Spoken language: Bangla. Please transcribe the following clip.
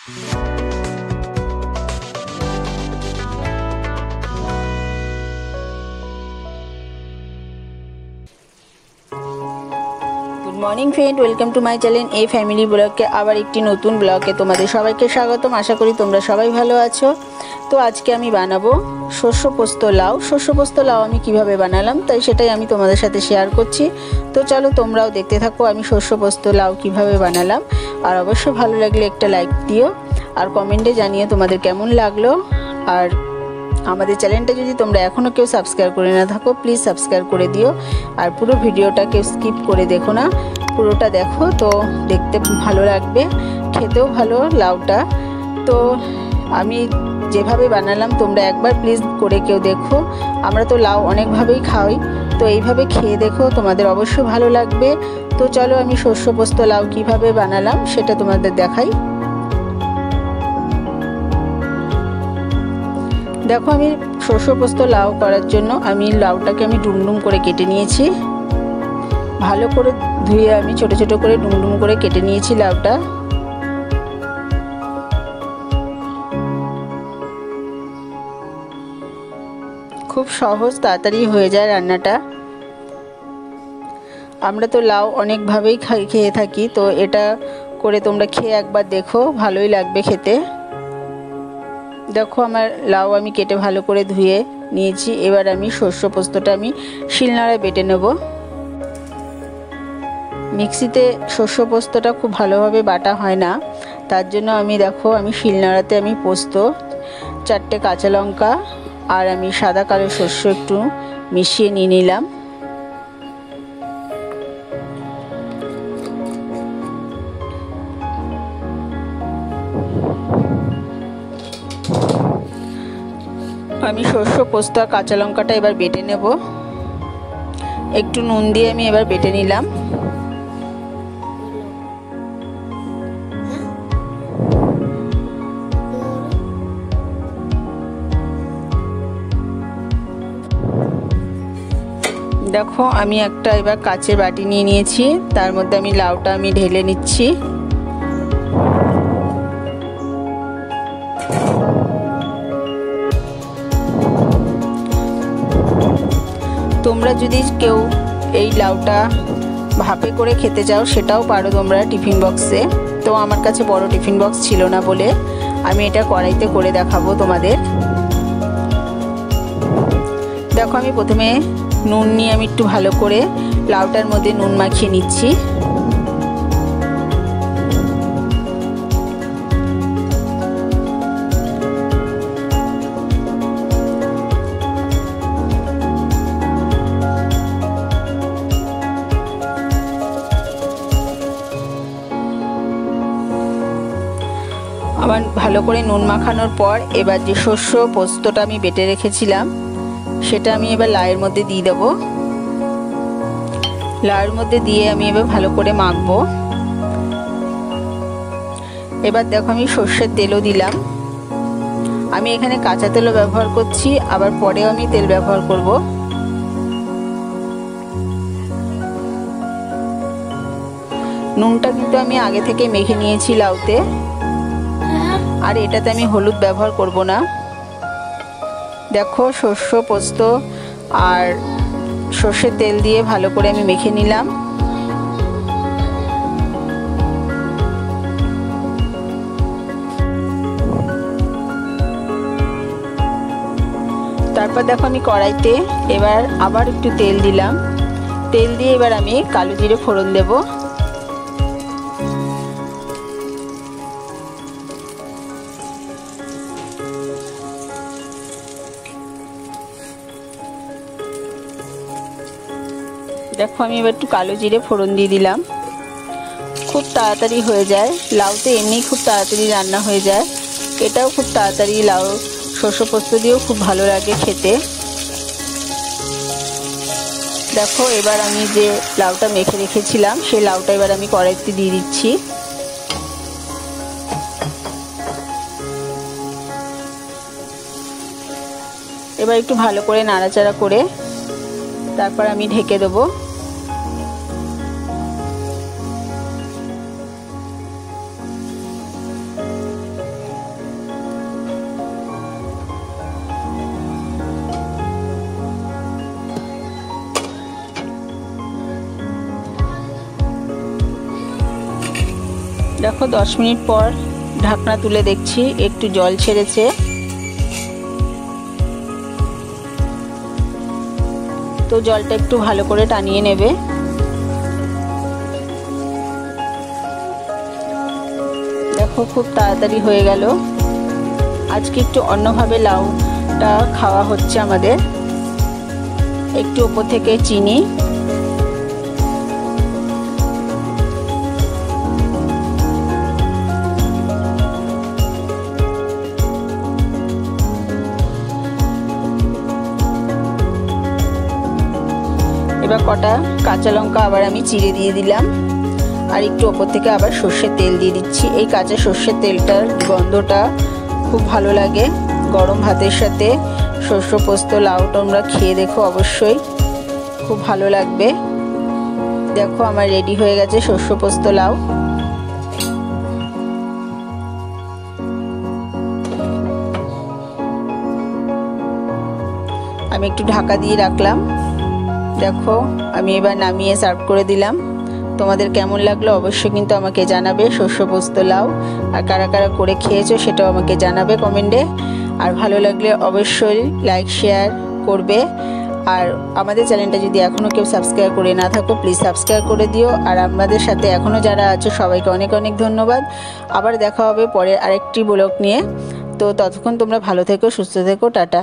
Morning friend, welcome to my channel এই ফ্যামিলি ব্লগকে আবার একটি নতুন ব্লগে তোমাদের সবাইকে স্বাগতম। আশা করি তোমরা সবাই ভালো আছো। তো আজকে আমি বানাবো শস্য পোস্ত লাউ। শস্য পোস্ত লাউ আমি কিভাবে বানালাম তাই সেটাই আমি তোমাদের সাথে শেয়ার করছি। তো চলো তোমরাও দেখতে থাকো আমি শস্য পোস্ত লাউ কিভাবে বানালাম। আর অবশ্যই ভালো লাগলে একটা লাইক দিও আর কমেন্টে জানিয়ে তোমাদের কেমন লাগলো। আর আমাদের চ্যানেলটা যদি তোমরা এখনও কেউ সাবস্ক্রাইব করে না থাকো প্লিজ সাবস্ক্রাইব করে দিও। আর পুরো ভিডিওটা কেউ স্কিপ করে দেখো না, পুরোটা দেখো, তো দেখতে ভালো লাগবে, খেতেও ভালো লাউটা। তো আমি যেভাবে বানালাম তোমরা একবার প্লিজ করে কেউ দেখো। আমরা তো লাউ অনেকভাবেই খাই, তো এইভাবে খেয়ে দেখো, তোমাদের অবশ্যই ভালো লাগবে। তো চলো আমি শস্য পোস্ত লাউ কিভাবে বানালাম সেটা তোমাদের দেখাই। দেখো আমি শস্য পোস্ত লাউ করার জন্য আমি লাউটাকে আমি ডুমডুম করে কেটে নিয়েছি। ভালো করে ধুয়ে আমি ছোট ছোট করে ডুমডুম করে কেটে নিয়েছি লাউটা। খুব সহজ, তাড়াতাড়ি হয়ে যায় রান্নাটা। আমরা তো লাউ অনেকভাবেই খেয়ে থাকি, তো এটা করে তোমরা খেয়ে একবার দেখো, ভালোই লাগবে খেতে। দেখো আমার লাউ আমি কেটে ভালো করে ধুয়ে নিয়েছি। এবার আমি শস্য পোস্তটা আমি শিলনোড়ায় বেটে নেব। মিক্সিতে শস্য পোস্তটা খুব ভালোভাবে বাটা হয় না, তার জন্য আমি দেখো আমি শিলনোড়াতে আমি পোস্ত, 4টে কাঁচা লঙ্কা আর আমি সাদা কালো শস্য একটু মিশিয়ে নিয়ে নিলাম। আমি শস্য পোস্ত আর কাঁচা লঙ্কাটা এবার বেটে নেব। একটু নুন দিয়ে আমি এবার বেটে নিলাম। দেখো আমি একটা এবার কাচের বাটি নিয়ে নিয়েছি, তার মধ্যে আমি লাউটা আমি ঢেলে নিচ্ছি। তোমরা যদি কেউ এই লাউটা ভাপে করে খেতে চাও সেটাও পারো তোমরা টিফিন বক্সে। তো আমার কাছে বড় টিফিন বক্স ছিল না বলে আমি এটা কড়াইতে করে দেখাবো তোমাদের। দেখো আমি প্রথমে নুন নিয়ে আমি একটু ভালো করে লাউটার মধ্যে নুন মাখিয়ে নিচ্ছি। আবার ভালো করে নুন মাখানোর পর এবার যে শস্য পোস্তটা আমি বেটে রেখেছিলাম সেটা আমি এবার লাউয়ের মধ্যে দিয়ে দেবো। লাউয়ের মধ্যে দিয়ে আমি এবার ভালো করে মাখবো। এবার দেখো আমি সর্ষের তেলও দিলাম। আমি এখানে কাঁচা তেলও ব্যবহার করছি, আবার পরেও আমি তেল ব্যবহার করব। নুনটা কিন্তু আমি আগে থেকে মেখে নিয়েছি লাউতে। আর এটাতে আমি হলুদ ব্যবহার করব না। দেখো শস্য পোস্ত আর সর্ষের তেল দিয়ে ভালো করে আমি মেখে নিলাম। তারপর দেখো আমি কড়াইতে এবার আবার একটু তেল দিলাম। তেল দিয়ে এবার আমি কালো জিরে ফোড়ন দেব। দেখো আমি এবার একটু কালো জিরে ফোড়ন দিয়ে দিলাম। খুব তাড়াতাড়ি হয়ে যায়, লাউতে এমনি খুব তাড়াতাড়ি রান্না হয়ে যায়, এটাও খুব তাড়াতাড়ি লাউ শস্য পোস্ত দিয়েও খুব ভালো লাগে খেতে। দেখো এবার আমি যে লাউটা মেখে রেখেছিলাম সেই লাউটা এবার আমি কড়াইতে দিয়ে দিচ্ছি। এবার একটু ভালো করে নাড়াচাড়া করে তারপর আমি ঢেকে দেবো। দেখো 10 মিনিট পর ঢাকনা তুলে দেখছি একটু জল ছেড়েছে। তো জলটা একটু ভালো করে টানিয়ে নেবে। দেখো খুব তাড়াতাড়ি হয়ে গেল। আজকে একটু অন্যভাবে লাউটা খাওয়া হচ্ছে আমাদের। একটু উপর থেকে চিনি, এবার কটা কাঁচা লঙ্কা আবার আমি চিড়ে দিয়ে দিলাম, আর একটু ওপর থেকে আবার সর্ষের তেল দিয়ে দিচ্ছি। এই কাঁচা সর্ষের তেলটার গন্ধটা খুব ভালো লাগে। গরম ভাতের সাথে শস্য পোস্ত লাউ তোমরা খেয়ে দেখো, অবশ্যই খুব ভালো লাগবে। দেখো আমার রেডি হয়ে গেছে শস্য পোস্ত লাউ। আমি একটু ঢাকা দিয়ে রাখলাম। দেখো আমি এবার নামিয়ে সার্ভ করে দিলাম। তোমাদের কেমন লাগলো অবশ্যই কিন্তু আমাকে জানাবে শস্য পোস্ত লাউ, আর কারা কারা করে খেয়েছো সেটাও আমাকে জানাবে কমেন্টে। আর ভালো লাগলে অবশ্যই লাইক শেয়ার করবে। আর আমাদের চ্যানেলটা যদি এখনও কেউ সাবস্ক্রাইব করে না থাকো প্লিজ সাবস্ক্রাইব করে দিও। আর আমাদের সাথে এখনও যারা আছো সবাইকে অনেক অনেক ধন্যবাদ। আবার দেখা হবে পরে আরেকটি ব্লগ নিয়ে। তো ততক্ষণ তোমরা ভালো থেকো, সুস্থ থেকো, টাটা।